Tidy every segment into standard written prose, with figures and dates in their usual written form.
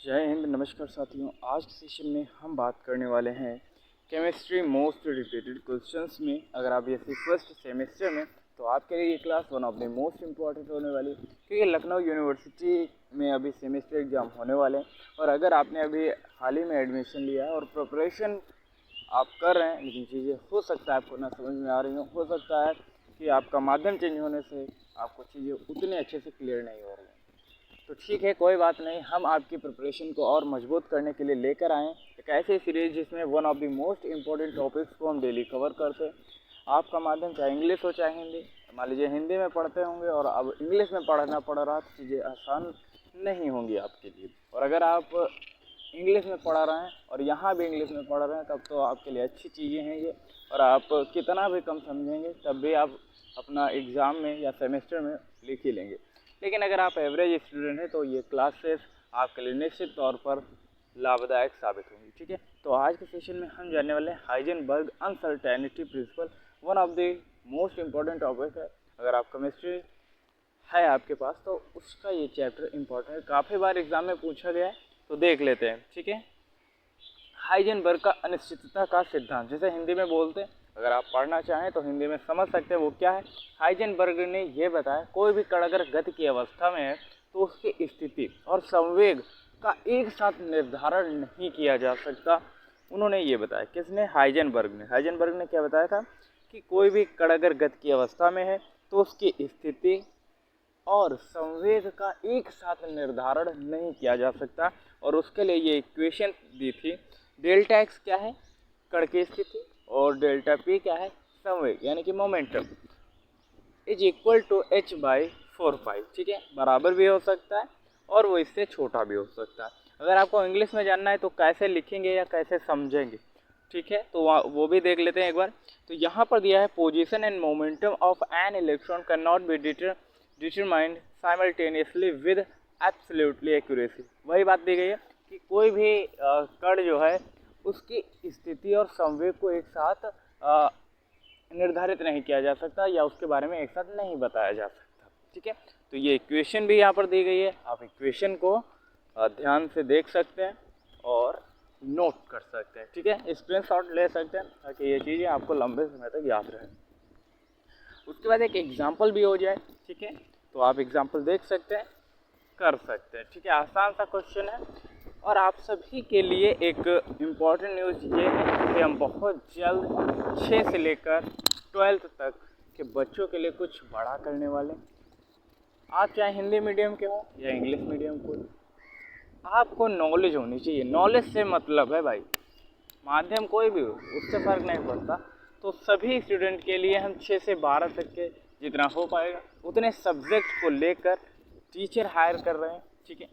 जय हिंद। नमस्कार साथियों, आज के सेशन में हम बात करने वाले हैं केमिस्ट्री मोस्ट रिपीटेड क्वेश्चंस में। अगर आप ये फर्स्ट सेमेस्टर में, तो आपके लिए ये class one of the most important होने वाली, क्योंकि लखनऊ यूनिवर्सिटी में अभी सेमेस्टर एग्ज़ाम होने वाले हैं। और अगर आपने अभी हाल ही में एडमिशन लिया है और प्रिपरेशन आप कर रहे हैं, लेकिन चीज़ें हो सकता है आपको ना समझ में आ रही हो सकता है कि आपका माध्यम चेंज होने से आपको चीज़ें उतने अच्छे से क्लियर नहीं हो रही हैं, तो ठीक है, कोई बात नहीं। हम आपकी प्रिपरेशन को और मजबूत करने के लिए लेकर आएँ एक ऐसी सीरीज़ जिसमें one of the most important topics को हम डेली कवर करते हैं। आपका माध्यम चाहे इंग्लिश हो चाहे हिंदी, मान लीजिए हिंदी में पढ़ते होंगे और अब इंग्लिश में पढ़ना पड़ रहा, तो चीज़ें आसान नहीं होंगी आपके लिए। और अगर आप इंग्लिश में पढ़ा रहे हैं और यहाँ भी इंग्लिश में पढ़ रहे हैं, तब तो आपके लिए अच्छी चीज़ें हैं ये। और आप कितना भी कम समझेंगे तब भी आप अपना एग्ज़ाम में या सेमेस्टर में लिख ही लेंगे। लेकिन अगर आप एवरेज स्टूडेंट हैं तो ये क्लासेस आपके लिए निश्चित तौर पर लाभदायक साबित होंगी। ठीक है, तो आज के सेशन में हम जानने वाले हैं Heisenberg uncertainty principle, one of the most important topic है। अगर आप केमिस्ट्री है आपके पास तो उसका ये चैप्टर इम्पॉर्टेंट है, काफ़ी बार एग्जाम में पूछा गया है, तो देख लेते हैं। ठीक है, हाइजेनबर्ग का अनिश्चितता का सिद्धांत, जैसे हिंदी में बोलते हैं, अगर आप पढ़ना चाहें तो हिंदी में समझ सकते हैं वो क्या है। हाइजेनबर्ग ने ये बताया, कोई भी कण अगर गति की अवस्था में है तो उसकी स्थिति और संवेग का एक साथ निर्धारण नहीं किया जा सकता। उन्होंने ये बताया, किसने? हाइजेनबर्ग ने क्या बताया था कि कोई भी कण अगर गति की अवस्था में है तो उसकी स्थिति और संवेग का एक साथ निर्धारण नहीं किया जा सकता। और उसके लिए ये इक्वेशन दी थी, डेल्टा एक्स क्या है? कण की स्थिति, और डेल्टा पी क्या है? संवेग यानी कि momentum, is equal to h by 4 pi. ठीक है, बराबर भी हो सकता है और वो इससे छोटा भी हो सकता है। अगर आपको इंग्लिश में जानना है तो कैसे लिखेंगे या कैसे समझेंगे, ठीक है, तो वो भी देख लेते हैं एक बार। तो यहाँ पर दिया है, position and momentum of an electron can not be determined simultaneously with absolutely accuracy. वही बात दी गई है कि कोई भी कण जो है उसकी स्थिति और संवेग को एक साथ निर्धारित नहीं किया जा सकता या उसके बारे में एक साथ नहीं बताया जा सकता। ठीक है, तो ये इक्वेशन भी यहाँ पर दी गई है, आप इक्वेशन को ध्यान से देख सकते हैं और नोट कर सकते हैं। ठीक है, स्क्रीनशॉट ले सकते हैं ताकि ये चीज़ें आपको लंबे समय तक याद रहे। उसके बाद एक एग्जाम्पल भी हो जाए। ठीक है, तो आप एग्जाम्पल देख सकते हैं, कर सकते हैं। ठीक है, आसान सा क्वेश्चन है। और आप सभी के लिए एक इम्पॉर्टेंट न्यूज़ ये है कि हम बहुत जल्द 6 से लेकर 12th तक के बच्चों के लिए कुछ बड़ा करने वाले हैं। आप चाहे हिंदी मीडियम के हो या इंग्लिश मीडियम को, आपको नॉलेज होनी चाहिए। नॉलेज से मतलब है भाई, माध्यम कोई भी हो उससे फ़र्क नहीं पड़ता। तो सभी स्टूडेंट के लिए हम 6 से 12 तक के जितना हो पाएगा उतने सब्जेक्ट को लेकर टीचर हायर कर रहे हैं। ठीक है,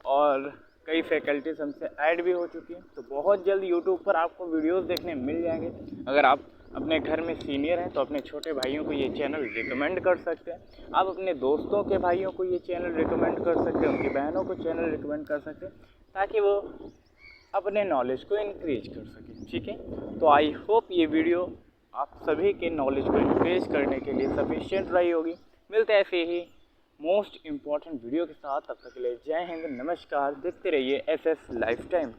और कई फैकल्टीज हमसे ऐड भी हो चुकी हैं, तो बहुत जल्द यूट्यूब पर आपको वीडियोस देखने मिल जाएंगे। अगर आप अपने घर में सीनियर हैं तो अपने छोटे भाइयों को ये चैनल रिकमेंड कर सकते हैं, आप अपने दोस्तों के भाइयों को ये चैनल रिकमेंड कर सकते हैं, उनकी बहनों को चैनल रिकमेंड कर सकते हैं, ताकि वो अपने नॉलेज को इंक्रीज कर सकें। ठीक है, तो आई होप ये वीडियो आप सभी के नॉलेज को इंक्रीज करने के लिए सफिशिएंट रही होगी। मिलते हैं ऐसे ही मोस्ट इम्पॉर्टेंट वीडियो के साथ, तब तक के लिए जय हिंद, नमस्कार। देखते रहिए SS लाइफ टाइम।